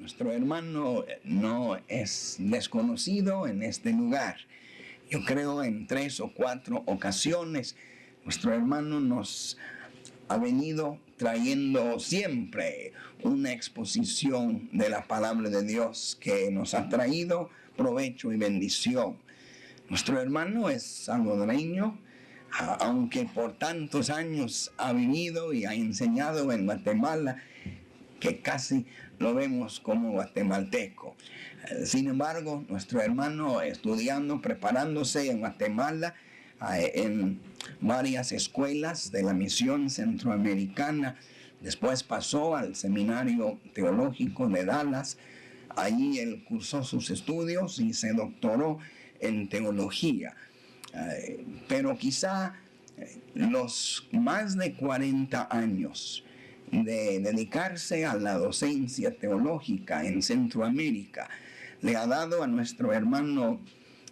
nuestro hermano no es desconocido en este lugar. Yo creo en 3 o 4 ocasiones nuestro hermano nos ha venido trayendo siempre una exposición de la palabra de Dios que nos ha traído provecho y bendición. Nuestro hermano es salvadoreño, aunque por tantos años ha vivido y ha enseñado en Guatemala, que casi lo vemos como guatemalteco. Sin embargo, nuestro hermano estudiando, preparándose en Guatemala, en varias escuelas de la misión centroamericana, después pasó al seminario teológico de Dallas. Allí él cursó sus estudios y se doctoró en teología. Pero quizá los más de 40 años de dedicarse a la docencia teológica en Centroamérica le ha dado a nuestro hermano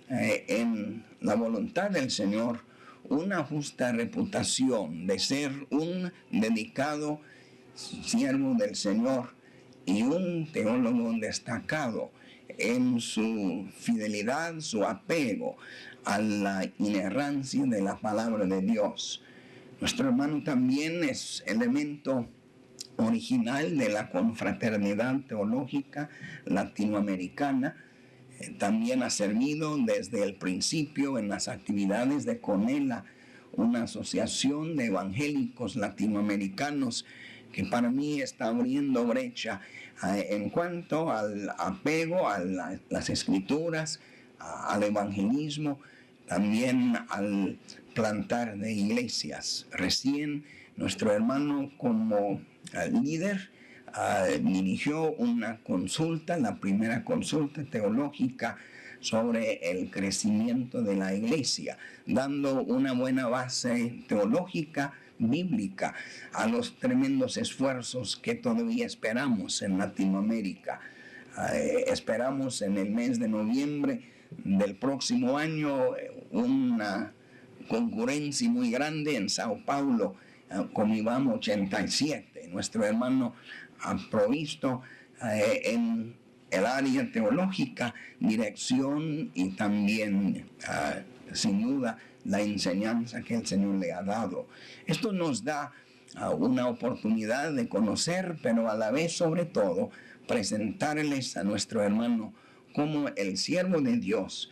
en la voluntad del Señor una justa reputación de ser un dedicado siervo del Señor y un teólogo destacado en su fidelidad, su apego a la inerrancia de la palabra de Dios. Nuestro hermano también es elemento original de la Confraternidad Teológica Latinoamericana. También ha servido desde el principio en las actividades de CONELA, una asociación de evangélicos latinoamericanos que para mí está abriendo brecha en cuanto al apego a las escrituras, al evangelismo, también al plantar de iglesias. Recién nuestro hermano como líder dirigió una consulta, la primera consulta teológica sobre el crecimiento de la iglesia, dando una buena base teológica, bíblica, a los tremendos esfuerzos que todavía esperamos en Latinoamérica. Esperamos en el mes de noviembre del próximo año una concurrencia muy grande en Sao Paulo, con IBAM 87. Nuestro hermano ha provisto en el área teológica dirección y también, sin duda, la enseñanza que el Señor le ha dado. Esto nos da una oportunidad de conocer, pero a la vez, sobre todo, presentarles a nuestro hermano como el siervo de Dios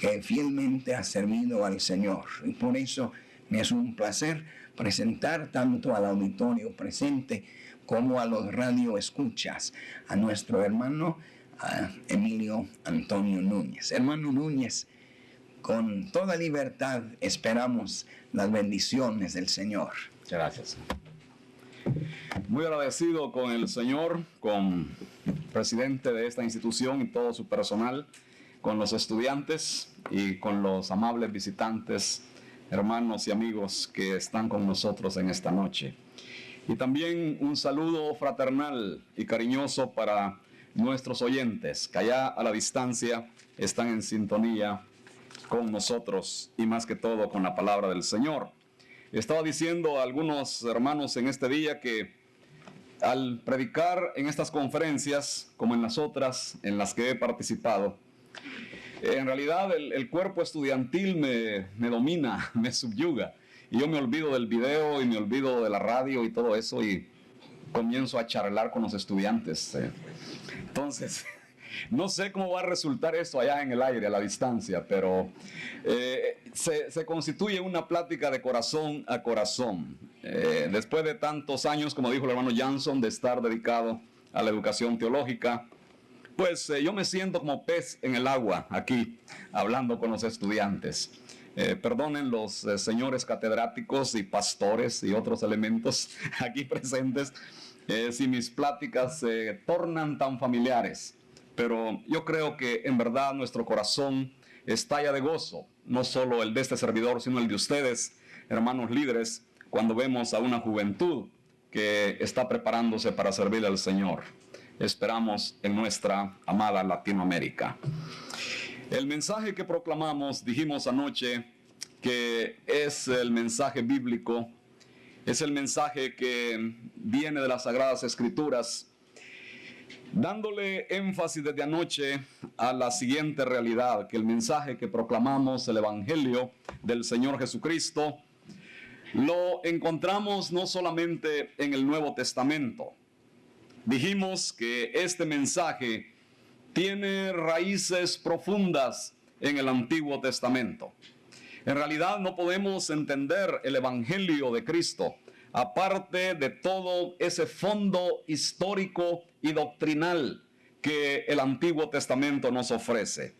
que fielmente ha servido al Señor. Y por eso me es un placer presentar tanto al auditorio presente como a los radioescuchas a nuestro hermano Emilio Antonio Núñez. Hermano Núñez, con toda libertad esperamos las bendiciones del Señor. Muchas gracias. Muy agradecido con el Señor, con el presidente de esta institución y todo su personal, con los estudiantes y con los amables visitantes, hermanos y amigos que están con nosotros en esta noche. Y también un saludo fraternal y cariñoso para nuestros oyentes, que allá a la distancia están en sintonía con nosotros y más que todo con la palabra del Señor. Estaba diciendo a algunos hermanos en este día que al predicar en estas conferencias, como en las otras en las que he participado, en realidad el cuerpo estudiantil me domina, me subyuga. Y yo me olvido del video y me olvido de la radio y todo eso y comienzo a charlar con los estudiantes. Entonces, no sé cómo va a resultar esto allá en el aire, a la distancia, pero se constituye una plática de corazón a corazón. Después de tantos años, como dijo el hermano Jansson, de estar dedicado a la educación teológica, pues yo me siento como pez en el agua aquí, hablando con los estudiantes. Perdonen los señores catedráticos y pastores y otros elementos aquí presentes si mis pláticas se tornan tan familiares. Pero yo creo que en verdad nuestro corazón estalla de gozo, no solo el de este servidor, sino el de ustedes, hermanos líderes, cuando vemos a una juventud que está preparándose para servir al Señor. Esperamos en nuestra amada Latinoamérica. El mensaje que proclamamos, dijimos anoche, que es el mensaje bíblico, es el mensaje que viene de las Sagradas Escrituras. dándole énfasis desde anoche a la siguiente realidad, que el mensaje que proclamamos, el Evangelio del Señor Jesucristo, lo encontramos no solamente en el Nuevo Testamento. Dijimos que este mensaje tiene raíces profundas en el Antiguo Testamento. En realidad no podemos entender el Evangelio de Cristo aparte de todo ese fondo histórico y doctrinal que el Antiguo Testamento nos ofrece.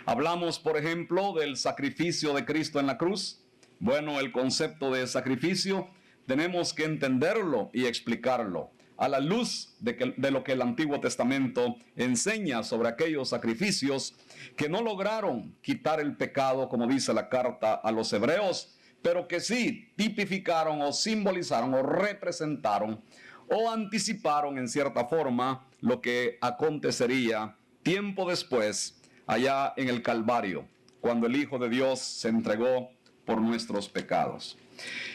Hablamos, por ejemplo, del sacrificio de Cristo en la cruz. Bueno, el concepto de sacrificio tenemos que entenderlo y explicarlo a la luz de lo que el Antiguo Testamento enseña sobre aquellos sacrificios que no lograron quitar el pecado, como dice la carta a los Hebreos, pero que sí tipificaron o simbolizaron o representaron o anticiparon en cierta forma lo que acontecería tiempo después allá en el Calvario, cuando el Hijo de Dios se entregó por nuestros pecados.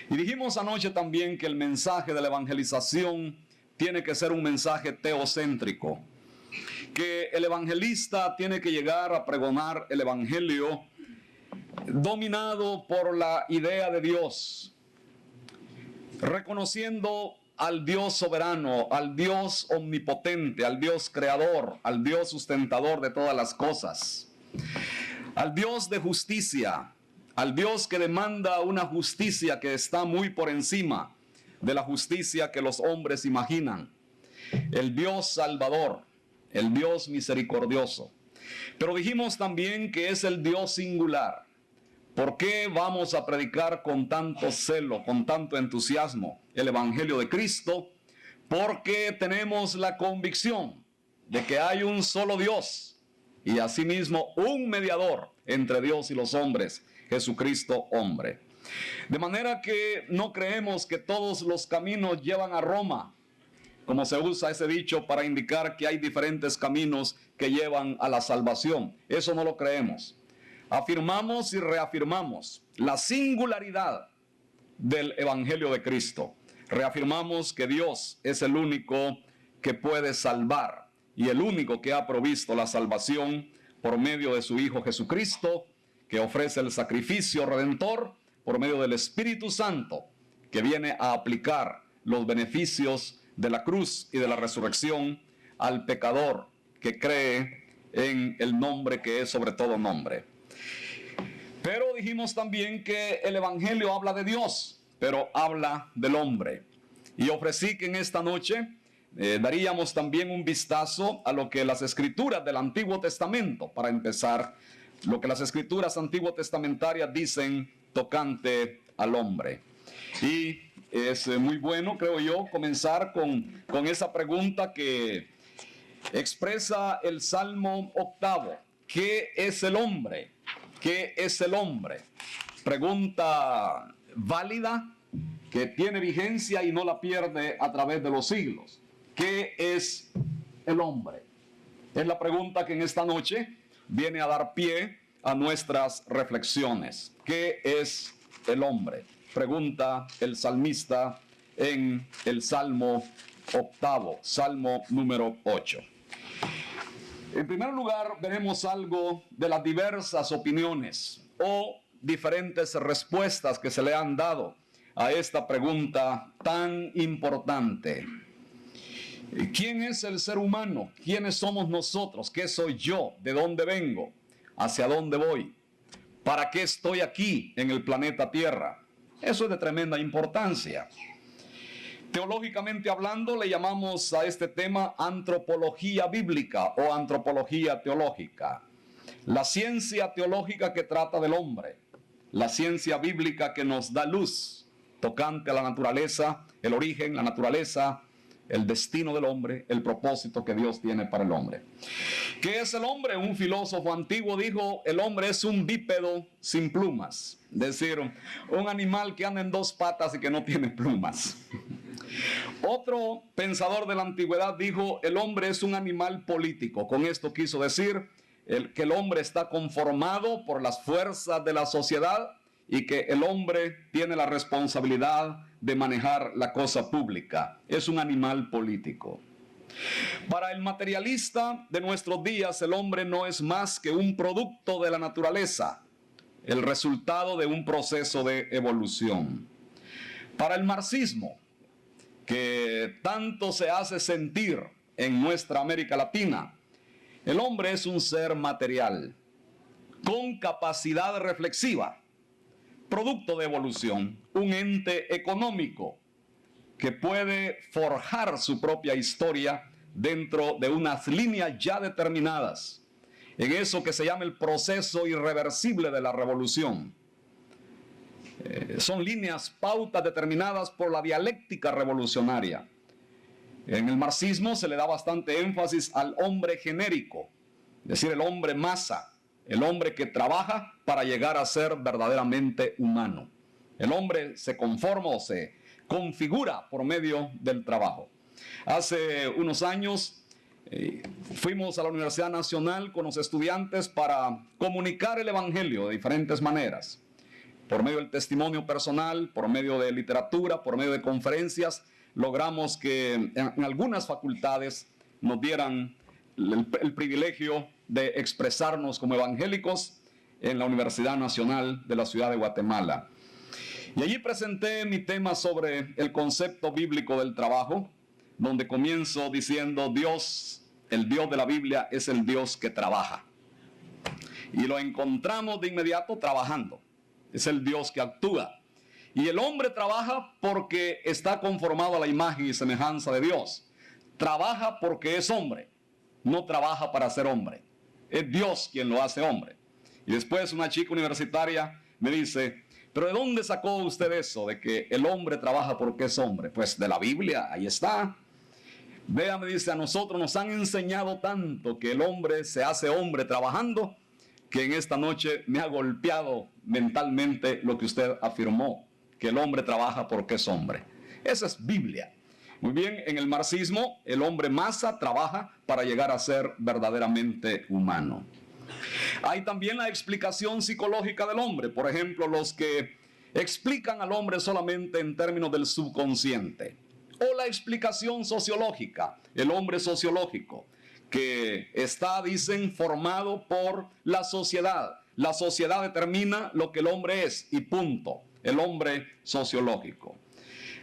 Y dijimos anoche también que el mensaje de la evangelización tiene que ser un mensaje teocéntrico, que el evangelista tiene que llegar a pregonar el evangelio dominado por la idea de Dios, reconociendo al Dios soberano, al Dios omnipotente, al Dios creador, al Dios sustentador de todas las cosas, al Dios de justicia, al Dios que demanda una justicia que está muy por encima de la justicia que los hombres imaginan, el Dios salvador, el Dios misericordioso. Pero dijimos también que es el Dios singular. ¿Por qué vamos a predicar con tanto celo, con tanto entusiasmo el Evangelio de Cristo? Porque tenemos la convicción de que hay un solo Dios y asimismo un mediador entre Dios y los hombres, Jesucristo hombre. De manera que no creemos que todos los caminos llevan a Roma, como se usa ese dicho para indicar que hay diferentes caminos que llevan a la salvación. Eso no lo creemos. Afirmamos y reafirmamos la singularidad del Evangelio de Cristo. Reafirmamos que Dios es el único que puede salvar y el único que ha provisto la salvación por medio de su Hijo Jesucristo, que ofrece el sacrificio redentor por medio del Espíritu Santo, que viene a aplicar los beneficios de la cruz y de la resurrección al pecador que cree en el nombre que es sobre todo nombre. Pero dijimos también que el Evangelio habla de Dios, pero habla del hombre. Y ofrecí que en esta noche daríamos también un vistazo a lo que las escrituras del Antiguo Testamento, para empezar, lo que las escrituras antiguo testamentarias dicen tocante al hombre. Y es muy bueno, creo yo, comenzar con esa pregunta que expresa el Salmo 8. ¿Qué es el hombre? ¿Qué es el hombre? Pregunta válida que tiene vigencia y no la pierde a través de los siglos. ¿Qué es el hombre? Es la pregunta que en esta noche viene a dar pie a nuestras reflexiones. ¿Qué es el hombre? Pregunta el salmista en el Salmo 8, Salmo número 8. En primer lugar, veremos algo de las diversas opiniones o diferentes respuestas que se le han dado a esta pregunta tan importante. ¿Quién es el ser humano? ¿Quiénes somos nosotros? ¿Qué soy yo? ¿De dónde vengo? ¿Hacia dónde voy? ¿Para qué estoy aquí en el planeta Tierra? Eso es de tremenda importancia. Teológicamente hablando, le llamamos a este tema antropología bíblica o antropología teológica. La ciencia teológica que trata del hombre, la ciencia bíblica que nos da luz tocante a la naturaleza, el origen, la naturaleza, el destino del hombre, el propósito que Dios tiene para el hombre. ¿Qué es el hombre? Un filósofo antiguo dijo, el hombre es un bípedo sin plumas, es decir, un animal que anda en dos patas y que no tiene plumas. Otro pensador de la antigüedad dijo, el hombre es un animal político. Con esto quiso decir que el hombre está conformado por las fuerzas de la sociedad y que el hombre tiene la responsabilidad de manejar la cosa pública. Es un animal político. Para el materialista de nuestros días, el hombre no es más que un producto de la naturaleza, el resultado de un proceso de evolución. Para el marxismo, que tanto se hace sentir en nuestra América Latina, el hombre es un ser material, con capacidad reflexiva, producto de evolución, un ente económico que puede forjar su propia historia dentro de unas líneas ya determinadas, en eso que se llama el proceso irreversible de la revolución. Son líneas, pautas determinadas por la dialéctica revolucionaria. En el marxismo se le da bastante énfasis al hombre genérico, es decir, el hombre masa, el hombre que trabaja para llegar a ser verdaderamente humano. El hombre se conforma o se configura por medio del trabajo. Hace unos años fuimos a la Universidad Nacional con los estudiantes para comunicar el Evangelio de diferentes maneras, por medio del testimonio personal, por medio de literatura, por medio de conferencias. Logramos que en algunas facultades nos dieran el privilegio de expresarnos como evangélicos en la Universidad Nacional de la Ciudad de Guatemala. Y allí presenté mi tema sobre el concepto bíblico del trabajo, donde comienzo diciendo: Dios, el Dios de la Biblia, es el Dios que trabaja. Y lo encontramos de inmediato trabajando. Es el Dios que actúa. Y el hombre trabaja porque está conformado a la imagen y semejanza de Dios. Trabaja porque es hombre. No trabaja para ser hombre. Es Dios quien lo hace hombre. Y después una chica universitaria me dice: ¿pero de dónde sacó usted eso de que el hombre trabaja porque es hombre? Pues de la Biblia, ahí está. Vea, me dice, a nosotros nos han enseñado tanto que el hombre se hace hombre trabajando, que en esta noche me ha golpeado mentalmente lo que usted afirmó, que el hombre trabaja porque es hombre. Esa es Biblia. Muy bien, en el marxismo, el hombre masa trabaja para llegar a ser verdaderamente humano. Hay también la explicación psicológica del hombre. Por ejemplo, los que explican al hombre solamente en términos del subconsciente. O la explicación sociológica, el hombre sociológico, que está, dicen, formado por la sociedad. La sociedad determina lo que el hombre es y punto. El hombre sociológico.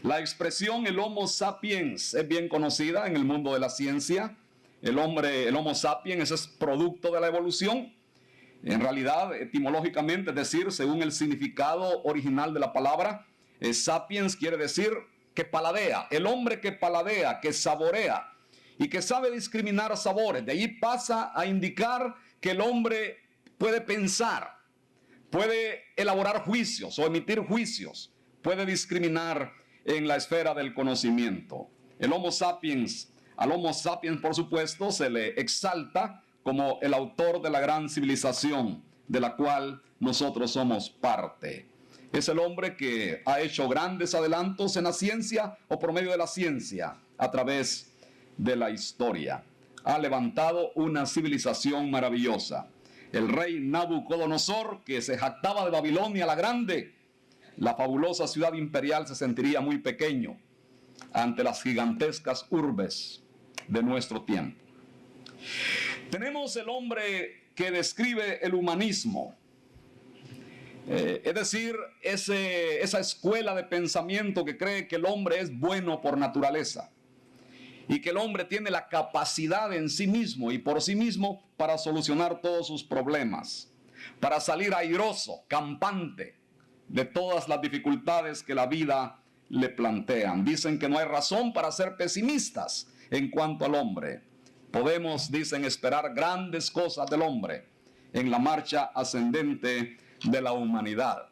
La expresión el Homo sapiens es bien conocida en el mundo de la ciencia. El Homo sapiens es producto de la evolución. En realidad, etimológicamente, es decir, según el significado original de la palabra, sapiens quiere decir que paladea. El hombre que paladea, que saborea y que sabe discriminar sabores. De allí pasa a indicar que el hombre puede pensar, puede elaborar juicios o emitir juicios, puede discriminar en la esfera del conocimiento. El Homo sapiens, al Homo sapiens, por supuesto, se le exalta como el autor de la gran civilización de la cual nosotros somos parte. Es el hombre que ha hecho grandes adelantos en la ciencia o por medio de la ciencia a través de la historia. Ha levantado una civilización maravillosa. El rey Nabucodonosor, que se jactaba de Babilonia la grande, la fabulosa ciudad imperial, se sentiría muy pequeño ante las gigantescas urbes de nuestro tiempo. Tenemos el hombre que describe el humanismo, es decir, esa escuela de pensamiento que cree que el hombre es bueno por naturaleza y que el hombre tiene la capacidad en sí mismo y por sí mismo para solucionar todos sus problemas, para salir airoso, campante de todas las dificultades que la vida le plantean. Dicen que no hay razón para ser pesimistas en cuanto al hombre. Podemos, dicen, esperar grandes cosas del hombre en la marcha ascendente de la humanidad.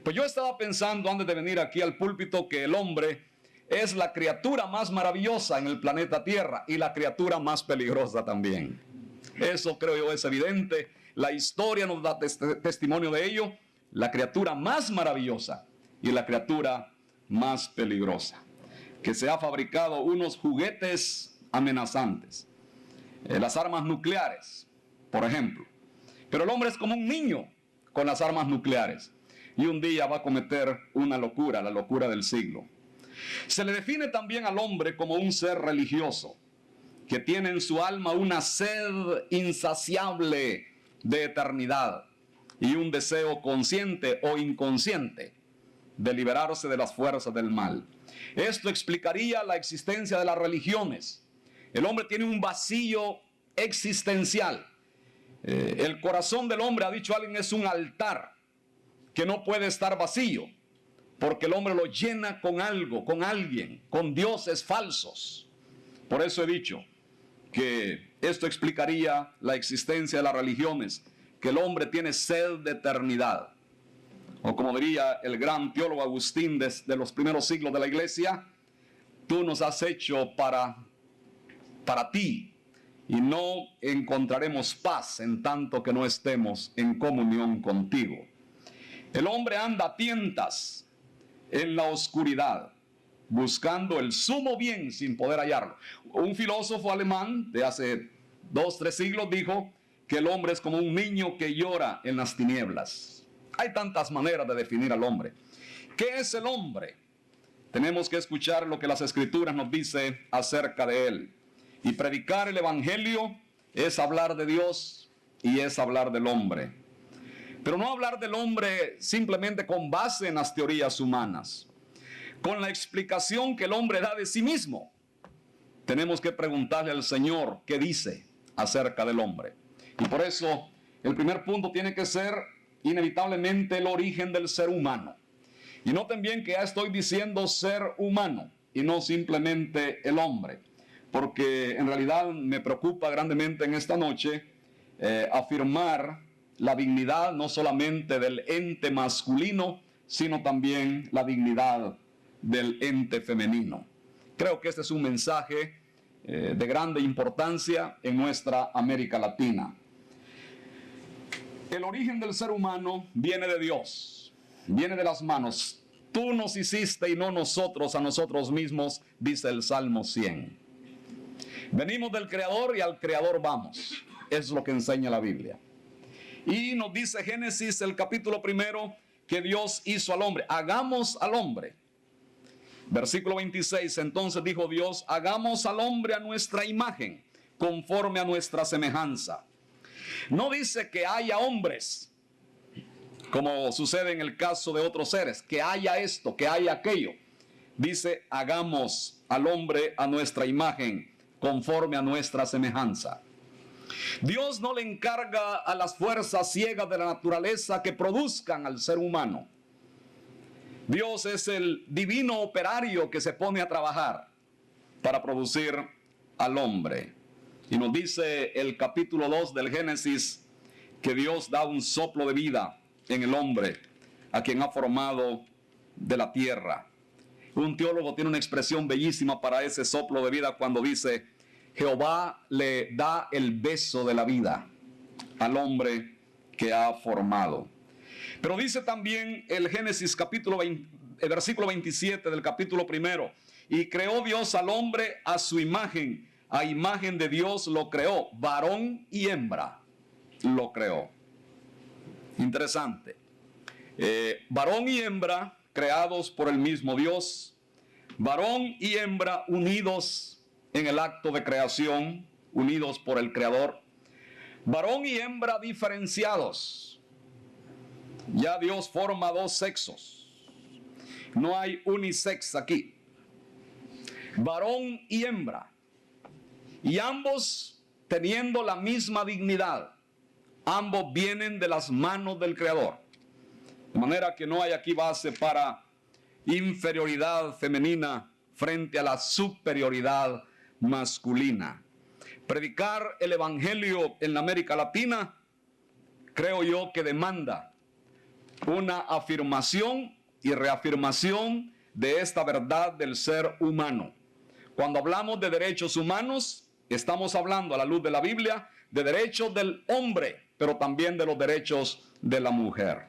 Pues yo estaba pensando antes de venir aquí al púlpito que el hombre es la criatura más maravillosa en el planeta Tierra y la criatura más peligrosa también. Eso creo yo es evidente. La historia nos da testimonio de ello. La criatura más maravillosa y la criatura más peligrosa. Que se ha fabricado unos juguetes amenazantes. Las armas nucleares, por ejemplo. Pero el hombre es como un niño con las armas nucleares. Y un día va a cometer una locura, la locura del siglo. Se le define también al hombre como un ser religioso. que tiene en su alma una sed insaciable de eternidad y un deseo consciente o inconsciente de liberarse de las fuerzas del mal. Esto explicaría la existencia de las religiones. El hombre tiene un vacío existencial. El corazón del hombre, ha dicho alguien, es un altar que no puede estar vacío, porque el hombre lo llena con algo, con alguien, con dioses falsos. Por eso he dicho que esto explicaría la existencia de las religiones, que el hombre tiene sed de eternidad. O como diría el gran teólogo Agustín de los primeros siglos de la iglesia, tú nos has hecho para ti, y no encontraremos paz en tanto que no estemos en comunión contigo. El hombre anda a tientas en la oscuridad, buscando el sumo bien sin poder hallarlo. Un filósofo alemán de hace 2-3 siglos dijo que el hombre es como un niño que llora en las tinieblas. Hay tantas maneras de definir al hombre. ¿Qué es el hombre? Tenemos que escuchar lo que las Escrituras nos dicen acerca de él. Y predicar el Evangelio es hablar de Dios y es hablar del hombre. Pero no hablar del hombre simplemente con base en las teorías humanas, con la explicación que el hombre da de sí mismo. Tenemos que preguntarle al Señor qué dice acerca del hombre. Y por eso el primer punto tiene que ser inevitablemente el origen del ser humano. Y noten bien que ya estoy diciendo ser humano y no simplemente el hombre, porque en realidad me preocupa grandemente en esta noche afirmar la dignidad no solamente del ente masculino, sino también la dignidad del ente femenino. Creo que este es un mensaje de grande importancia en nuestra América Latina. El origen del ser humano viene de Dios, viene de las manos. Tú nos hiciste y no nosotros a nosotros mismos, dice el Salmo 100. Venimos del Creador y al Creador vamos. Es lo que enseña la Biblia. Y nos dice Génesis, el capítulo 1, que Dios hizo al hombre. Hagamos al hombre. Versículo 26, entonces dijo Dios, hagamos al hombre a nuestra imagen, conforme a nuestra semejanza. No dice que haya hombres, como sucede en el caso de otros seres, que haya esto, que haya aquello. Dice, hagamos al hombre a nuestra imagen, conforme a nuestra semejanza. Dios no le encarga a las fuerzas ciegas de la naturaleza que produzcan al ser humano. Dios es el divino operario que se pone a trabajar para producir al hombre. Y nos dice el capítulo 2 del Génesis que Dios da un soplo de vida en el hombre, a quien ha formado de la tierra. Un teólogo tiene una expresión bellísima para ese soplo de vida cuando dice, Jehová le da el beso de la vida al hombre que ha formado. Pero dice también el Génesis capítulo 20, el versículo 27 del capítulo 1, y creó Dios al hombre a su imagen, a imagen de Dios lo creó, varón y hembra lo creó. Interesante. Varón y hembra creados por el mismo Dios, varón y hembra unidos en el acto de creación, unidos por el Creador, varón y hembra diferenciados. Ya Dios forma dos sexos, no hay unisex aquí, varón y hembra, y ambos teniendo la misma dignidad, ambos vienen de las manos del Creador, de manera que no hay aquí base para inferioridad femenina frente a la superioridad masculina. Predicar el Evangelio en la América Latina, creo yo que demanda una afirmación y reafirmación de esta verdad del ser humano. Cuando hablamos de derechos humanos, estamos hablando a la luz de la Biblia de derechos del hombre, pero también de los derechos de la mujer.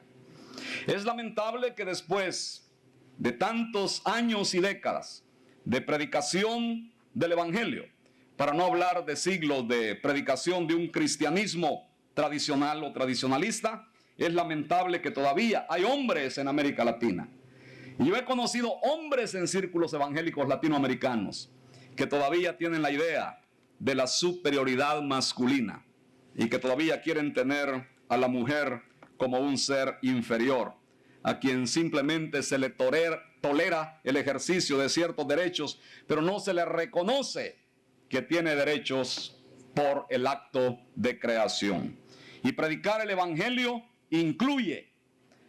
Es lamentable que después de tantos años y décadas de predicación del Evangelio, para no hablar de siglos de predicación de un cristianismo tradicional o tradicionalista, es lamentable que todavía hay hombres en América Latina. Y yo he conocido hombres en círculos evangélicos latinoamericanos que todavía tienen la idea de la superioridad masculina y que todavía quieren tener a la mujer como un ser inferior, a quien simplemente se le tolera el ejercicio de ciertos derechos, pero no se le reconoce que tiene derechos por el acto de creación. Y predicar el evangelio incluye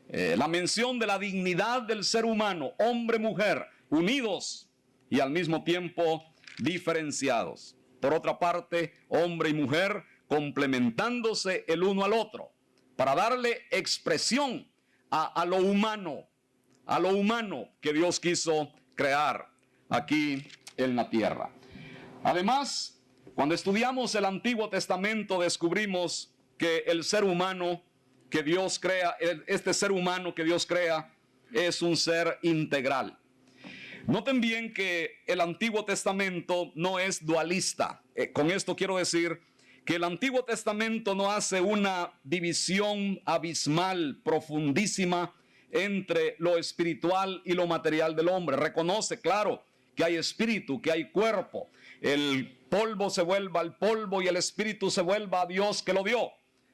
la mención de la dignidad del ser humano, hombre, mujer, unidos y al mismo tiempo diferenciados. Por otra parte, hombre y mujer complementándose el uno al otro para darle expresión a lo humano que Dios quiso crear aquí en la tierra. Además, cuando estudiamos el Antiguo Testamento descubrimos que el ser humano que Dios crea, este ser humano que Dios crea, es un ser integral. Noten bien que el Antiguo Testamento no es dualista. Con esto quiero decir que el Antiguo Testamento no hace una división abismal, profundísima, entre lo espiritual y lo material del hombre. Reconoce, claro, que hay espíritu, que hay cuerpo. El polvo se vuelva al polvo y el espíritu se vuelva a Dios que lo dio.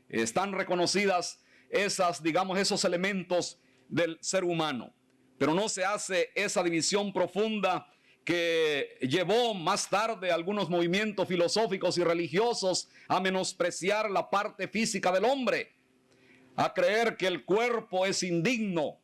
Están reconocidas esos elementos del ser humano. Pero no se hace esa división profunda que llevó más tarde algunos movimientos filosóficos y religiosos a menospreciar la parte física del hombre, a creer que el cuerpo es indigno,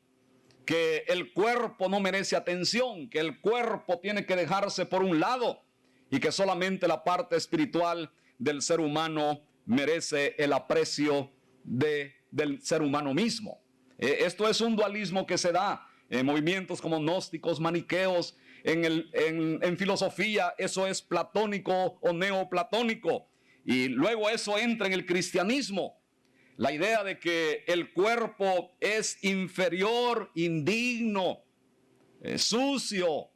que el cuerpo no merece atención, que el cuerpo tiene que dejarse por un lado y que solamente la parte espiritual del ser humano merece el aprecio del ser humano mismo. Esto es un dualismo que se da en movimientos como gnósticos, maniqueos, en filosofía eso es platónico o neoplatónico, y luego eso entra en el cristianismo. La idea de que el cuerpo es inferior, indigno, sucio,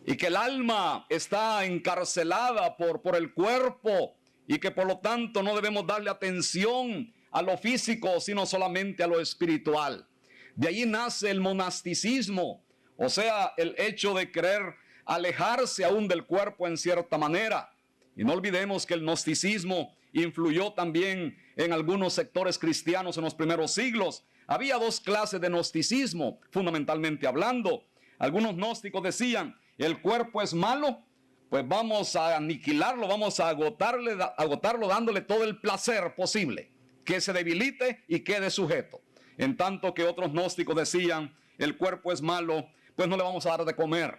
y que el alma está encarcelada por el cuerpo y que por lo tanto no debemos darle atención a lo físico, sino solamente a lo espiritual. De allí nace el monasticismo, o sea, el hecho de querer alejarse aún del cuerpo en cierta manera. Y no olvidemos que el gnosticismo influyó también en algunos sectores cristianos en los primeros siglos. Había dos clases de gnosticismo, fundamentalmente hablando. Algunos gnósticos decían, el cuerpo es malo, pues vamos a aniquilarlo, vamos a agotarlo dándole todo el placer posible, que se debilite y quede sujeto. En tanto que otros gnósticos decían, el cuerpo es malo, pues no le vamos a dar de comer,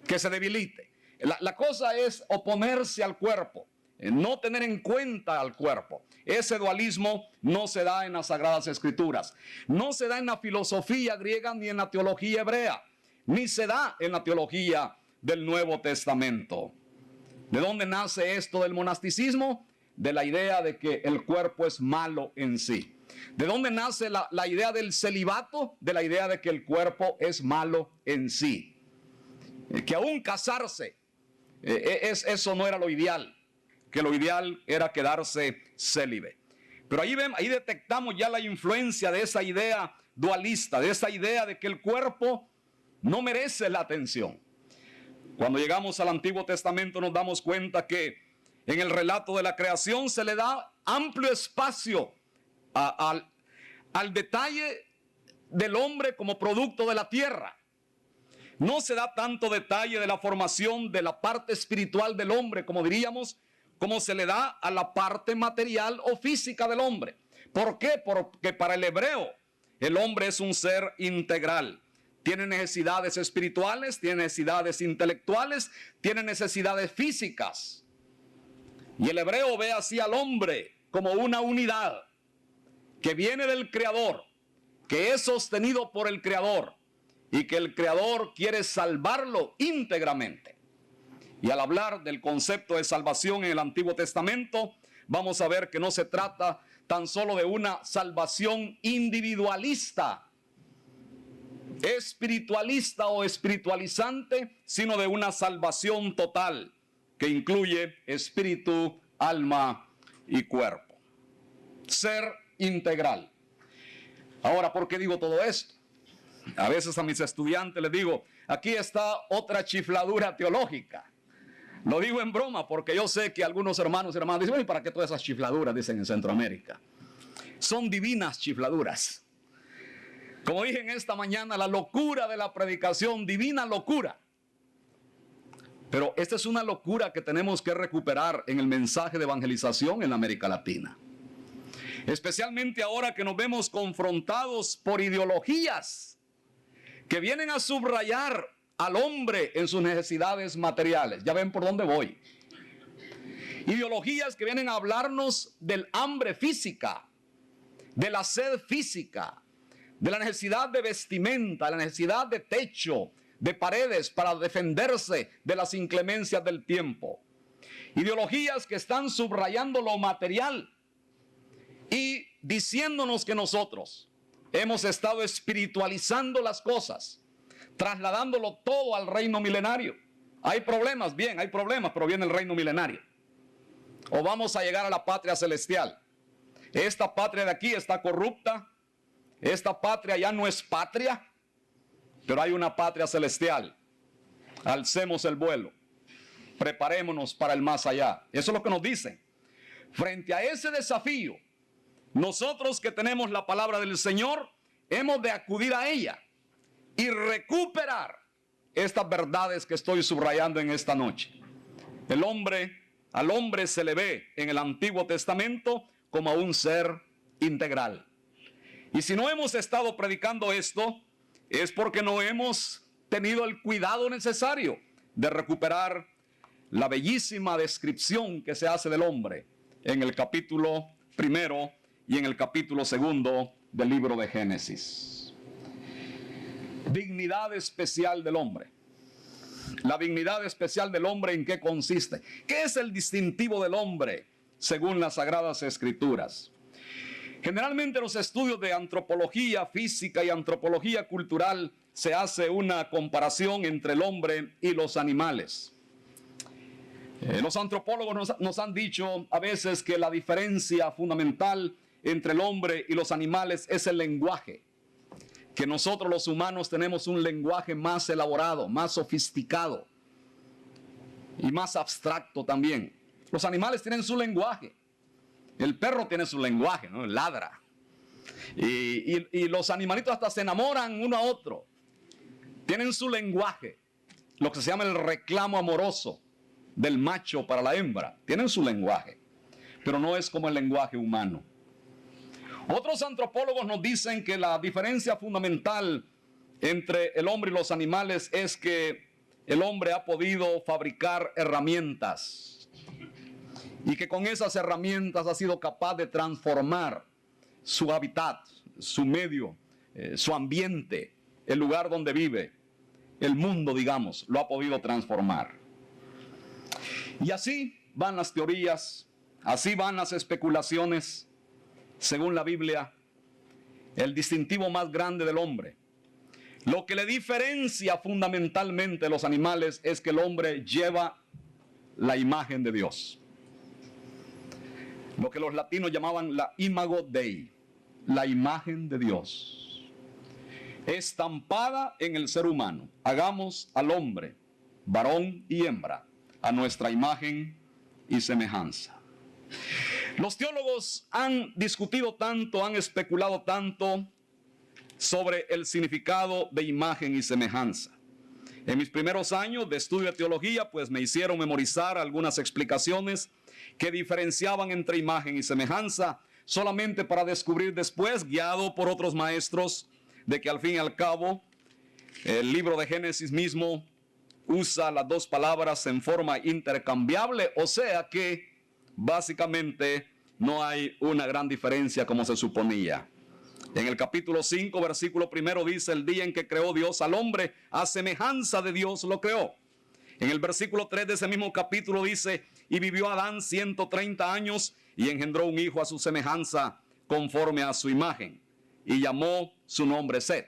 que se debilite. La cosa es oponerse al cuerpo, no tener en cuenta al cuerpo. Ese dualismo no se da en las Sagradas Escrituras, no se da en la filosofía griega ni en la teología hebrea, ni se da en la teología del Nuevo Testamento. ¿De dónde nace esto del monasticismo? De la idea de que el cuerpo es malo en sí. ¿De dónde nace la idea del celibato? De la idea de que el cuerpo es malo en sí. Que aún casarse, eso no era lo ideal. Que lo ideal era quedarse célibe. Pero ahí detectamos ya la influencia de esa idea dualista, de esa idea de que el cuerpo no merece la atención. Cuando llegamos al Antiguo Testamento nos damos cuenta que en el relato de la creación se le da amplio espacio al detalle del hombre como producto de la tierra. No se da tanto detalle de la formación de la parte espiritual del hombre, como diríamos, como se le da a la parte material o física del hombre. ¿Por qué? Porque para el hebreo el hombre es un ser integral. Tiene necesidades espirituales, tiene necesidades intelectuales, tiene necesidades físicas. Y el hebreo ve así al hombre como una unidad que viene del Creador, que es sostenido por el Creador y que el Creador quiere salvarlo íntegramente. Y al hablar del concepto de salvación en el Antiguo Testamento, vamos a ver que no se trata tan solo de una salvación individualista, espiritualista o espiritualizante, sino de una salvación total que incluye espíritu, alma y cuerpo. Ser integral. Ahora, ¿por qué digo todo esto? A veces a mis estudiantes les digo, aquí está otra chifladura teológica. Lo digo en broma porque yo sé que algunos hermanos y hermanas dicen, ¿y para qué todas esas chifladuras? Dicen en Centroamérica. Son divinas chifladuras. Como dije en esta mañana, la locura de la predicación, divina locura. Pero esta es una locura que tenemos que recuperar en el mensaje de evangelización en América Latina. Especialmente ahora que nos vemos confrontados por ideologías que vienen a subrayar al hombre en sus necesidades materiales. Ya ven por dónde voy. Ideologías que vienen a hablarnos del hambre física, de la sed física, de la necesidad de vestimenta, la necesidad de techo, de paredes para defenderse de las inclemencias del tiempo. Ideologías que están subrayando lo material y diciéndonos que nosotros hemos estado espiritualizando las cosas, trasladándolo todo al reino milenario. Hay problemas, bien, hay problemas, pero viene el reino milenario. O vamos a llegar a la patria celestial. Esta patria de aquí está corrupta. Esta patria ya no es patria, pero hay una patria celestial. Alcemos el vuelo. Preparémonos para el más allá. Eso es lo que nos dicen. Frente a ese desafío, nosotros que tenemos la palabra del Señor, hemos de acudir a ella y recuperar estas verdades que estoy subrayando en esta noche. Al hombre se le ve en el Antiguo Testamento como a un ser integral. Y si no hemos estado predicando esto, es porque no hemos tenido el cuidado necesario de recuperar la bellísima descripción que se hace del hombre en el capítulo 1 y en el capítulo 2 del libro de Génesis. Dignidad especial del hombre. La dignidad especial del hombre, ¿en qué consiste? ¿Qué es el distintivo del hombre según las Sagradas Escrituras? Generalmente en los estudios de antropología física y antropología cultural se hace una comparación entre el hombre y los animales. Los antropólogos nos han dicho a veces que la diferencia fundamental entre el hombre y los animales es el lenguaje. Que nosotros los humanos tenemos un lenguaje más elaborado, más sofisticado y más abstracto también. Los animales tienen su lenguaje. El perro tiene su lenguaje, ¿no? Ladra. Y los animalitos hasta se enamoran uno a otro. Tienen su lenguaje. Lo que se llama el reclamo amoroso del macho para la hembra. Tienen su lenguaje. Pero no es como el lenguaje humano. Otros antropólogos nos dicen que la diferencia fundamental entre el hombre y los animales es que el hombre ha podido fabricar herramientas y que con esas herramientas ha sido capaz de transformar su hábitat, su medio, su ambiente, el lugar donde vive, el mundo, digamos, lo ha podido transformar. Y así van las teorías, así van las especulaciones. Según la Biblia, el distintivo más grande del hombre, lo que le diferencia fundamentalmente de los animales es que el hombre lleva la imagen de Dios. Lo que los latinos llamaban la imago Dei, la imagen de Dios, estampada en el ser humano. Hagamos al hombre, varón y hembra, a nuestra imagen y semejanza. Los teólogos han discutido tanto, han especulado tanto sobre el significado de imagen y semejanza. En mis primeros años de estudio de teología, pues me hicieron memorizar algunas explicaciones que diferenciaban entre imagen y semejanza, solamente para descubrir después, guiado por otros maestros, de que al fin y al cabo, el libro de Génesis mismo usa las dos palabras en forma intercambiable, o sea que básicamente no hay una gran diferencia como se suponía. En el capítulo 5, versículo 1 dice: el día en que creó Dios al hombre, a semejanza de Dios lo creó. En el versículo 3 de ese mismo capítulo dice: y vivió Adán 130 años y engendró un hijo a su semejanza, conforme a su imagen, y llamó su nombre Set.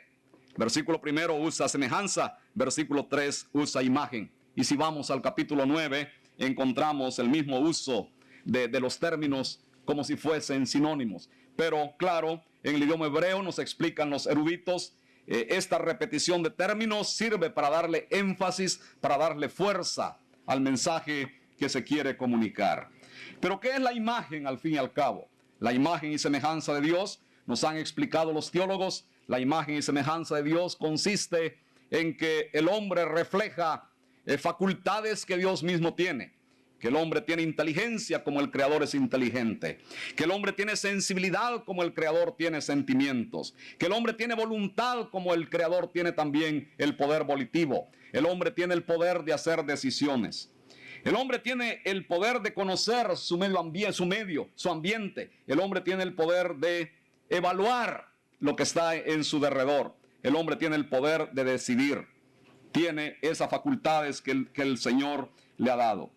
Versículo 1 usa semejanza, versículo 3 usa imagen. Y si vamos al capítulo 9, encontramos el mismo uso de los términos como si fuesen sinónimos. Pero claro, en el idioma hebreo nos explican los eruditos, esta repetición de términos sirve para darle énfasis, para darle fuerza al mensaje que se quiere comunicar. Pero ¿qué es la imagen al fin y al cabo? La imagen y semejanza de Dios, nos han explicado los teólogos, la imagen y semejanza de Dios consiste en que el hombre refleja facultades que Dios mismo tiene. Que el hombre tiene inteligencia como el Creador es inteligente. Que el hombre tiene sensibilidad como el Creador tiene sentimientos. Que el hombre tiene voluntad como el Creador tiene también el poder volitivo. El hombre tiene el poder de hacer decisiones. El hombre tiene el poder de conocer su ambiente. El hombre tiene el poder de evaluar lo que está en su derredor. El hombre tiene el poder de decidir. Tiene esas facultades que el Señor le ha dado.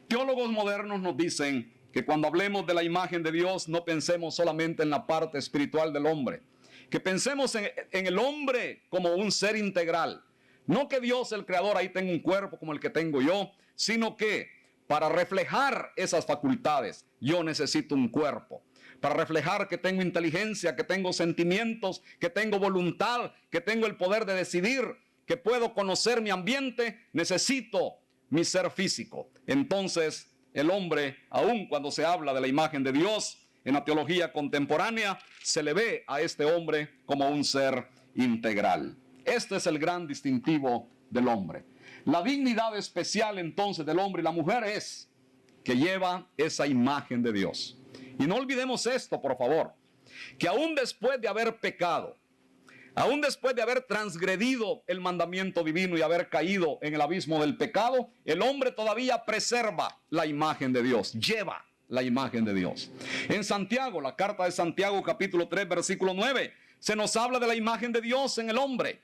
Teólogos modernos nos dicen que cuando hablemos de la imagen de Dios no pensemos solamente en la parte espiritual del hombre, que pensemos en el hombre como un ser integral. No que Dios, el Creador, ahí tenga un cuerpo como el que tengo yo, sino que para reflejar esas facultades yo necesito un cuerpo. Para reflejar que tengo inteligencia, que tengo sentimientos, que tengo voluntad, que tengo el poder de decidir, que puedo conocer mi ambiente, necesito mi ser físico. Entonces, el hombre, aun cuando se habla de la imagen de Dios, en la teología contemporánea, se le ve a este hombre como un ser integral. Este es el gran distintivo del hombre. La dignidad especial entonces del hombre y la mujer es que lleva esa imagen de Dios. Y no olvidemos esto, por favor, que aún después de haber pecado, aún después de haber transgredido el mandamiento divino y haber caído en el abismo del pecado, el hombre todavía preserva la imagen de Dios, lleva la imagen de Dios. En Santiago, la carta de Santiago, capítulo 3, versículo 9, se nos habla de la imagen de Dios en el hombre.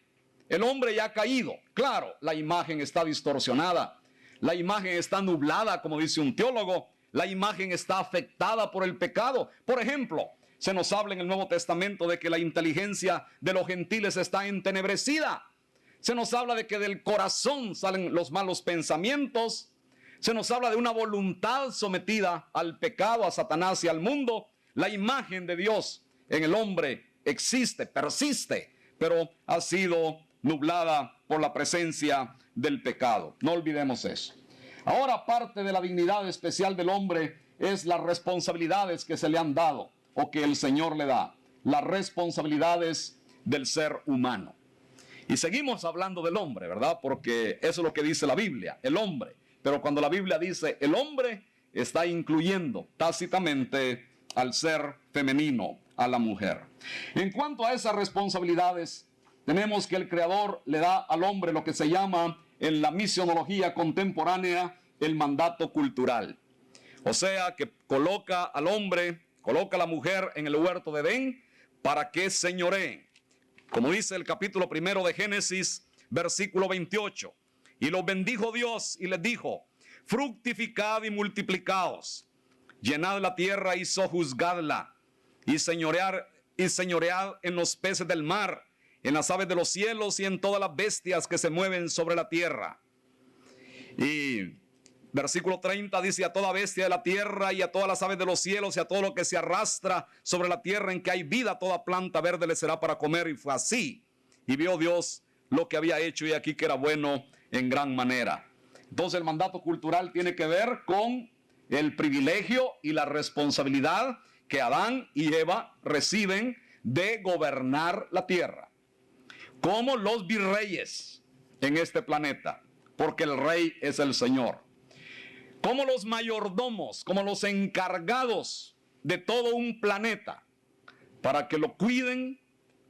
El hombre ya ha caído. Claro, la imagen está distorsionada. La imagen está nublada, como dice un teólogo. La imagen está afectada por el pecado. Por ejemplo, se nos habla en el Nuevo Testamento de que la inteligencia de los gentiles está entenebrecida. Se nos habla de que del corazón salen los malos pensamientos. Se nos habla de una voluntad sometida al pecado, a Satanás y al mundo. La imagen de Dios en el hombre existe, persiste, pero ha sido nublada por la presencia del pecado. No olvidemos eso. Ahora, parte de la dignidad especial del hombre es las responsabilidades que se le han dado o que el Señor le da, las responsabilidades del ser humano. Y seguimos hablando del hombre, ¿verdad? Porque eso es lo que dice la Biblia, el hombre. Pero cuando la Biblia dice el hombre, está incluyendo tácitamente al ser femenino, a la mujer. En cuanto a esas responsabilidades, tenemos que el Creador le da al hombre lo que se llama en la misionología contemporánea el mandato cultural. O sea, que coloca al hombre, coloca a la mujer en el huerto de Edén para que señoreen. Como dice el capítulo 1 de Génesis, versículo 28. Y los bendijo Dios y les dijo: fructificad y multiplicaos, llenad la tierra y sojuzgadla, y señoread en los peces del mar, en las aves de los cielos y en todas las bestias que se mueven sobre la tierra. Y versículo 30 dice: a toda bestia de la tierra y a todas las aves de los cielos y a todo lo que se arrastra sobre la tierra en que hay vida, toda planta verde le será para comer. Y fue así. Y vio Dios lo que había hecho y aquí que era bueno en gran manera. Entonces el mandato cultural tiene que ver con el privilegio y la responsabilidad que Adán y Eva reciben de gobernar la tierra como los virreyes en este planeta, porque el rey es el Señor. Como los mayordomos, como los encargados de todo un planeta, para que lo cuiden,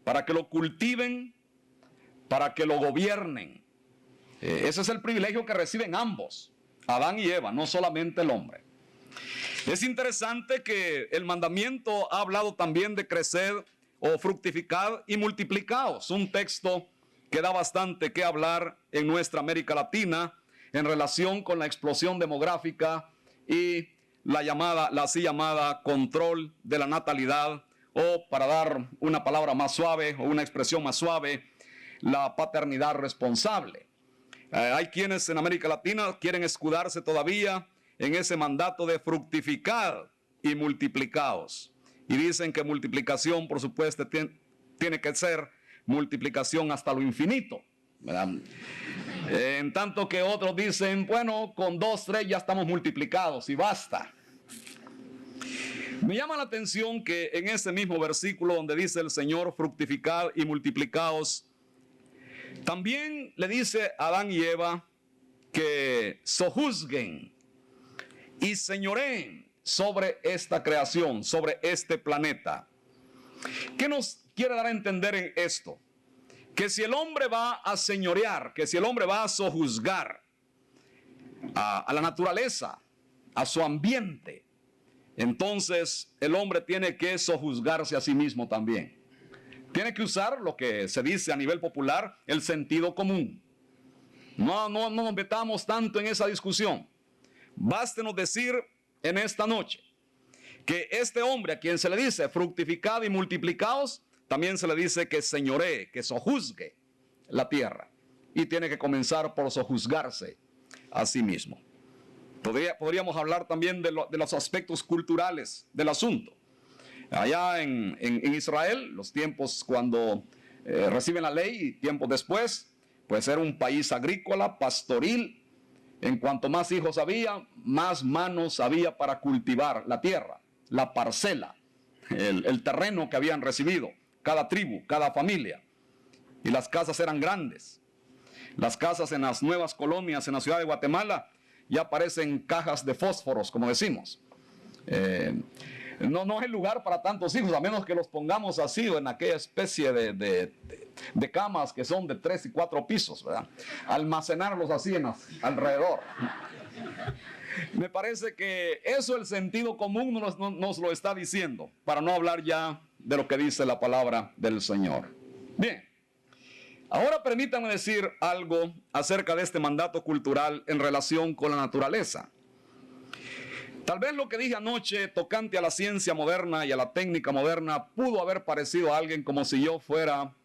para que lo cultiven, para que lo gobiernen. Ese es el privilegio que reciben ambos, Adán y Eva, no solamente el hombre. Es interesante que el mandamiento ha hablado también de crecer o fructificar y multiplicaos, un texto que da bastante que hablar en nuestra América Latina en relación con la explosión demográfica y la así llamada control de la natalidad, o para dar una palabra más suave o una expresión más suave, la paternidad responsable. Hay quienes en América Latina quieren escudarse todavía en ese mandato de fructificar y multiplicaos. Y dicen que multiplicación, por supuesto, tiene que ser multiplicación hasta lo infinito, ¿verdad? En tanto que otros dicen, bueno, con 2, 3 ya estamos multiplicados y basta. Me llama la atención que en ese mismo versículo donde dice el Señor, fructificad y multiplicaos, también le dice a Adán y Eva que sojuzguen y señoreen sobre esta creación, sobre este planeta. ¿Qué nos quiere dar a entender en esto? Que si el hombre va a señorear, que si el hombre va a sojuzgar a la naturaleza, a su ambiente, entonces el hombre tiene que sojuzgarse a sí mismo también. Tiene que usar lo que se dice a nivel popular, el sentido común. No nos metamos tanto en esa discusión. Bástenos decir en esta noche que este hombre a quien se le dice fructificad y multiplicaos, también se le dice que señoree, que sojuzgue la tierra. Y tiene que comenzar por sojuzgarse a sí mismo. Podríamos hablar también de los aspectos culturales del asunto. Allá en Israel, los tiempos cuando reciben la ley y tiempos después, pues era un país agrícola, pastoril. En cuanto más hijos había, más manos había para cultivar la tierra, la parcela, el terreno que habían recibido, cada tribu, cada familia. Y las casas eran grandes. Las casas en las nuevas colonias, en la ciudad de Guatemala, ya parecen cajas de fósforos, como decimos. No es el lugar para tantos hijos, a menos que los pongamos así, en aquella especie de camas que son de 3 y 4 pisos, ¿verdad? Almacenarlos así alrededor. Me parece que eso el sentido común nos lo está diciendo, para no hablar ya de lo que dice la palabra del Señor. Bien, ahora permítanme decir algo acerca de este mandato cultural en relación con la naturaleza. Tal vez lo que dije anoche tocante a la ciencia moderna y a la técnica moderna pudo haber parecido a alguien como si yo fuera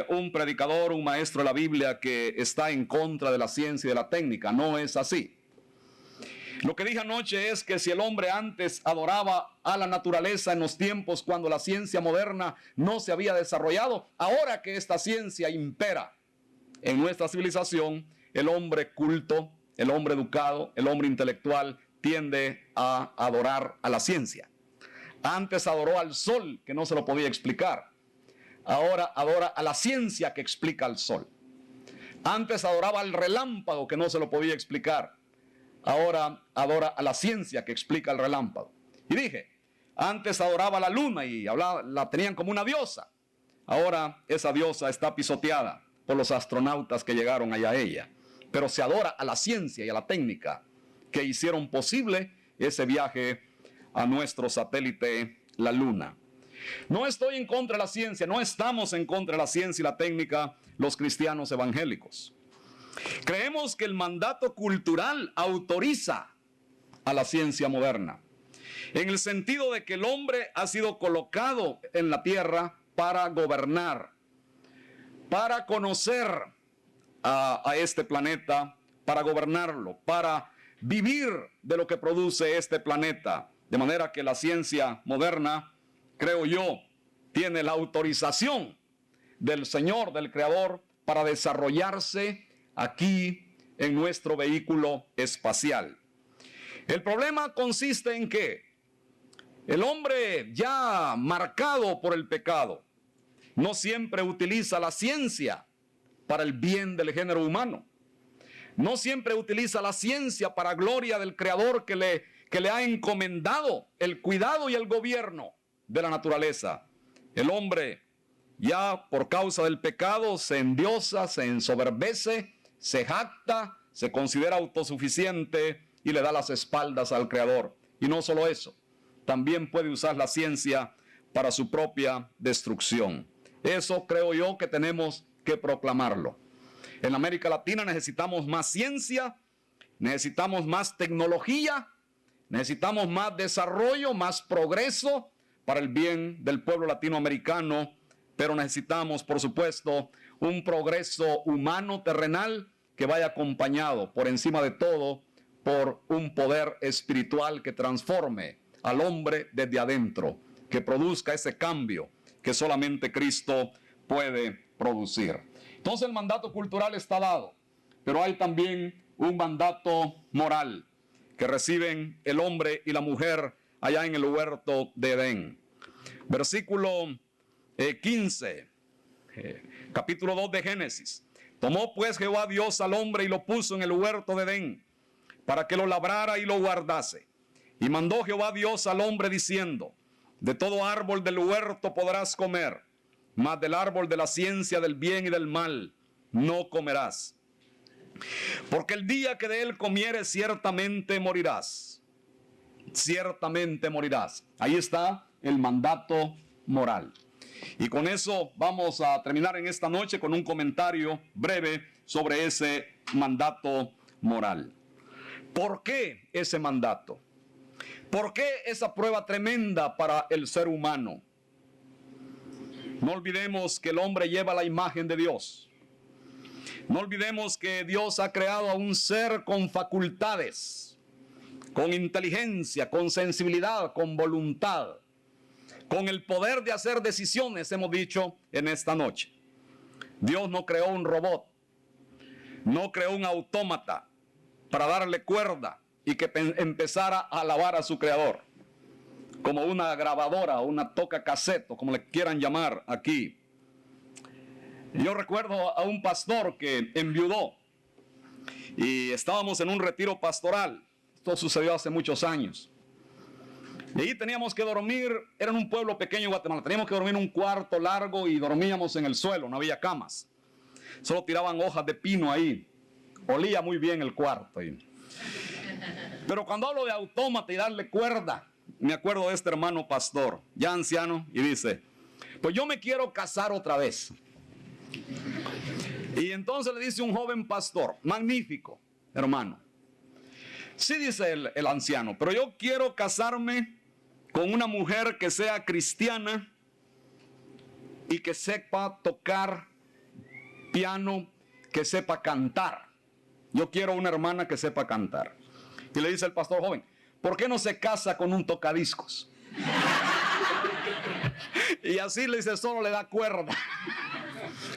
un predicador, un maestro de la Biblia que está en contra de la ciencia y de la técnica. No es así. Lo que dije anoche es que si el hombre antes adoraba a la naturaleza en los tiempos cuando la ciencia moderna no se había desarrollado, ahora que esta ciencia impera en nuestra civilización, el hombre culto, el hombre educado, el hombre intelectual tiende a adorar a la ciencia. Antes adoró al sol, que no se lo podía explicar. Ahora adora a la ciencia que explica el sol. Antes adoraba al relámpago, que no se lo podía explicar. Ahora adora a la ciencia que explica el relámpago. Y dije, antes adoraba a la luna y la tenían como una diosa. Ahora esa diosa está pisoteada por los astronautas que llegaron allá a ella. Pero se adora a la ciencia y a la técnica que hicieron posible ese viaje a nuestro satélite, la Luna. No estoy en contra de la ciencia, no estamos en contra de la ciencia y la técnica los cristianos evangélicos. Creemos que el mandato cultural autoriza a la ciencia moderna, en el sentido de que el hombre ha sido colocado en la tierra para gobernar, para conocer a este planeta, para gobernarlo, para vivir de lo que produce este planeta. De manera que la ciencia moderna, creo yo, tiene la autorización del Señor, del Creador, para desarrollarse aquí en nuestro vehículo espacial. El problema consiste en que el hombre ya marcado por el pecado no siempre utiliza la ciencia para el bien del género humano. No siempre utiliza la ciencia para gloria del Creador que le ha encomendado el cuidado y el gobierno de la naturaleza. El hombre, ya por causa del pecado, se endiosa, se ensoberbece, se jacta, se considera autosuficiente y le da las espaldas al Creador. Y no solo eso, también puede usar la ciencia para su propia destrucción. Eso creo yo que tenemos que proclamarlo. En América Latina necesitamos más ciencia, necesitamos más tecnología, necesitamos más desarrollo, más progreso para el bien del pueblo latinoamericano, pero necesitamos, por supuesto, un progreso humano terrenal que vaya acompañado, por encima de todo, por un poder espiritual que transforme al hombre desde adentro, que produzca ese cambio que solamente Cristo puede producir. Entonces el mandato cultural está dado. pero hay también un mandato moral que reciben el hombre y la mujer allá en el huerto de Edén. Versículo 15, capítulo 2 de Génesis. Tomó pues Jehová Dios al hombre y lo puso en el huerto de Edén, para que lo labrara y lo guardase. Y mandó Jehová Dios al hombre diciendo: de todo árbol del huerto podrás comer, mas del árbol de la ciencia del bien y del mal no comerás. Porque el día que de él comieres ciertamente morirás. Ciertamente morirás. Ahí está el mandato moral. Y con eso vamos a terminar en esta noche con un comentario breve sobre ese mandato moral. ¿Por qué ese mandato? ¿Por qué esa prueba tremenda para el ser humano? No olvidemos que el hombre lleva la imagen de Dios. No olvidemos que Dios ha creado a un ser con facultades, con inteligencia, con sensibilidad, con voluntad, con el poder de hacer decisiones, hemos dicho en esta noche. Dios no creó un robot, no creó un autómata para darle cuerda y que empezara a alabar a su creador, como una grabadora o una toca cassette, o como le quieran llamar aquí. Yo recuerdo a un pastor que enviudó y estábamos en un retiro pastoral. Esto sucedió hace muchos años. Y ahí teníamos que dormir, era en un pueblo pequeño de Guatemala, teníamos que dormir en un cuarto largo y dormíamos en el suelo, no había camas. Solo tiraban hojas de pino ahí. Olía muy bien el cuarto. Pero cuando hablo de autómata y darle cuerda, me acuerdo de este hermano pastor, ya anciano, y dice: pues yo me quiero casar otra vez. Y entonces le dice un joven pastor: magnífico, hermano. Sí, dice el anciano, pero yo quiero casarme con una mujer que sea cristiana y que sepa tocar piano, que sepa cantar. Yo quiero una hermana que sepa cantar. Y le dice el pastor joven: ¿por qué no se casa con un tocadiscos? Y así le dice: solo le da cuerda.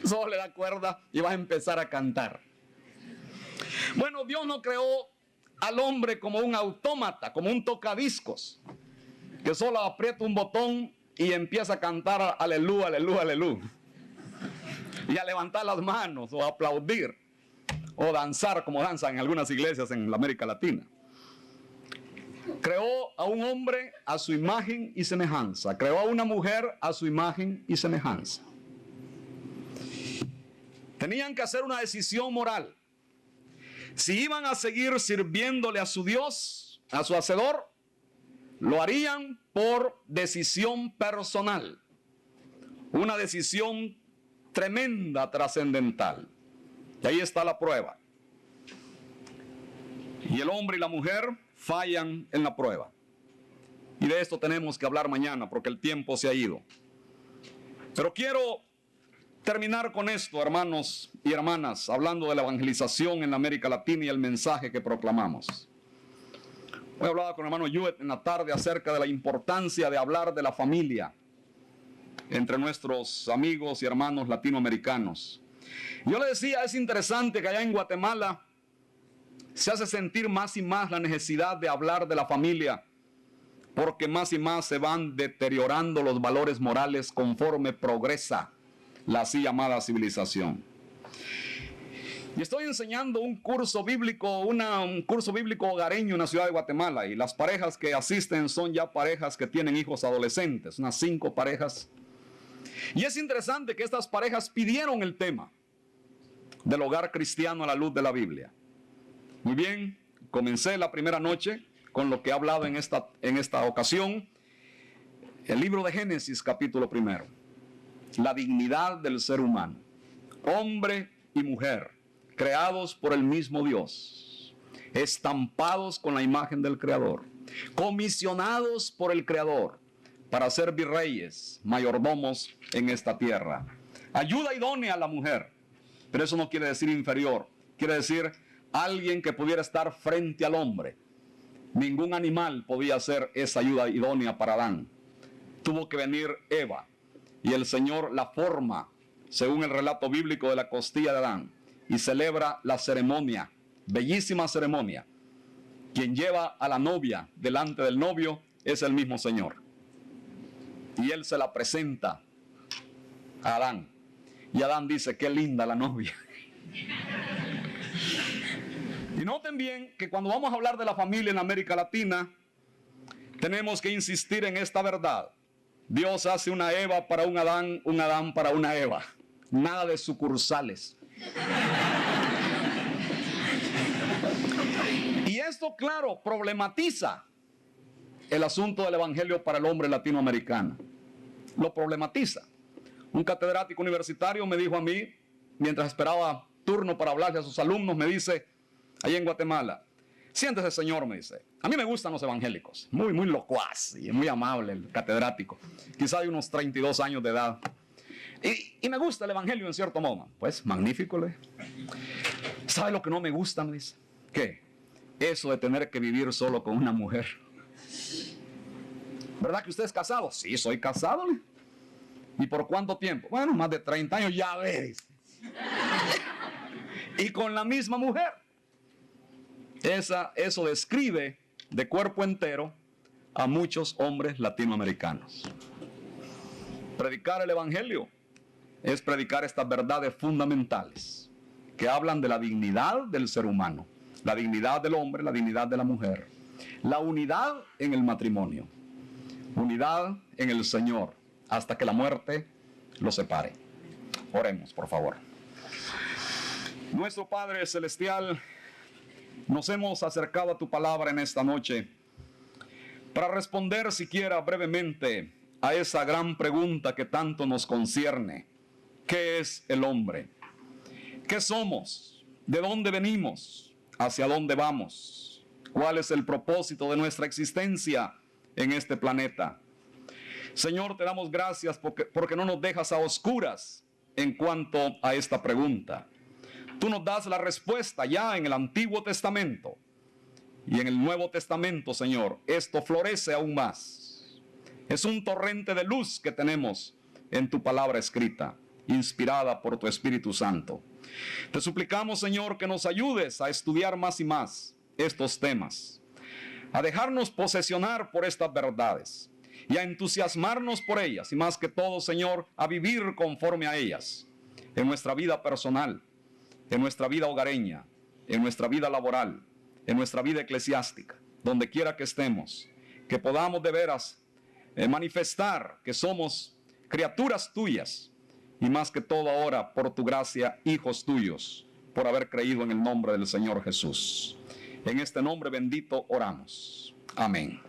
Solo le da cuerda y va a empezar a cantar. Bueno, Dios no creó al hombre como un autómata, como un tocadiscos, que solo aprieta un botón y empieza a cantar aleluya, aleluya, aleluya. Y a levantar las manos o a aplaudir o danzar como danzan en algunas iglesias en la América Latina. Creó a un hombre a su imagen y semejanza. Creó a una mujer a su imagen y semejanza. Tenían que hacer una decisión moral. Si iban a seguir sirviéndole a su Dios, a su Hacedor, lo harían por decisión personal. Una decisión tremenda, trascendental. Y ahí está la prueba. Y el hombre y la mujer fallan en la prueba. Y de esto tenemos que hablar mañana porque el tiempo se ha ido. Pero quiero terminar con esto, hermanos y hermanas, hablando de la evangelización en la América Latina y el mensaje que proclamamos. Hoy hablaba con el hermano Hewitt en la tarde acerca de la importancia de hablar de la familia entre nuestros amigos y hermanos latinoamericanos. Yo le decía, es interesante que allá en Guatemala se hace sentir más y más la necesidad de hablar de la familia, porque más y más se van deteriorando los valores morales conforme progresa la así llamada civilización. Y estoy enseñando un curso bíblico, un curso bíblico hogareño en la ciudad de Guatemala, y las parejas que asisten son ya parejas que tienen hijos adolescentes, unas 5 parejas. Y es interesante que estas parejas pidieron el tema del hogar cristiano a la luz de la Biblia. Muy bien, comencé la primera noche con lo que he hablado en esta ocasión, el libro de Génesis, capítulo 1. La dignidad del ser humano, hombre y mujer, creados por el mismo Dios, estampados con la imagen del Creador, comisionados por el Creador para ser virreyes, mayordomos en esta tierra. Ayuda idónea a la mujer, pero eso no quiere decir inferior, quiere decir alguien que pudiera estar frente al hombre. Ningún animal podía ser esa ayuda idónea para Adán. Tuvo que venir Eva, y el Señor la forma, según el relato bíblico, de la costilla de Adán, y celebra la ceremonia, bellísima ceremonia. Quien lleva a la novia delante del novio es el mismo Señor. Y Él se la presenta a Adán. Y Adán dice, qué linda la novia. Y noten bien que cuando vamos a hablar de la familia en América Latina, tenemos que insistir en esta verdad. Dios hace una Eva para un Adán para una Eva. Nada de sucursales. Y esto, claro, problematiza el asunto del evangelio para el hombre latinoamericano. Lo problematiza. Un catedrático universitario me dijo a mí, mientras esperaba turno para hablarle a sus alumnos, me dice, allá en Guatemala, siéntese señor, me dice, a mí me gustan los evangélicos, muy locuaz y muy amable el catedrático, quizá de unos 32 años de edad. Y me gusta el evangelio en cierto modo. Pues magnífico, le. ¿Sabe lo que no me gusta? Me dice. ¿Qué? Eso de tener que vivir solo con una mujer. ¿Verdad que usted es casado? Sí, soy casado. ¿Le? ¿Y por cuánto tiempo? Bueno, más de 30 años, ya ves. Y con la misma mujer. Eso describe de cuerpo entero a muchos hombres latinoamericanos. Predicar el evangelio es predicar estas verdades fundamentales que hablan de la dignidad del ser humano, la dignidad del hombre, la dignidad de la mujer, la unidad en el matrimonio, unidad en el Señor, hasta que la muerte los separe. Oremos, por favor. Nuestro Padre Celestial, nos hemos acercado a tu palabra en esta noche para responder siquiera brevemente a esa gran pregunta que tanto nos concierne. ¿Qué es el hombre? ¿Qué somos? ¿De dónde venimos? ¿Hacia dónde vamos? ¿Cuál es el propósito de nuestra existencia en este planeta? Señor, te damos gracias porque no nos dejas a oscuras en cuanto a esta pregunta. Tú nos das la respuesta ya en el Antiguo Testamento y en el Nuevo Testamento, Señor. Esto florece aún más. Es un torrente de luz que tenemos en tu palabra escrita, inspirada por tu Espíritu Santo. Te suplicamos, Señor, que nos ayudes a estudiar más y más estos temas, a dejarnos posesionar por estas verdades y a entusiasmarnos por ellas, y más que todo, Señor, a vivir conforme a ellas en nuestra vida personal, en nuestra vida hogareña, en nuestra vida laboral, en nuestra vida eclesiástica, donde quiera que estemos, que podamos de veras manifestar que somos criaturas tuyas, y más que todo ahora, por tu gracia, hijos tuyos, por haber creído en el nombre del Señor Jesús. En este nombre bendito oramos. Amén.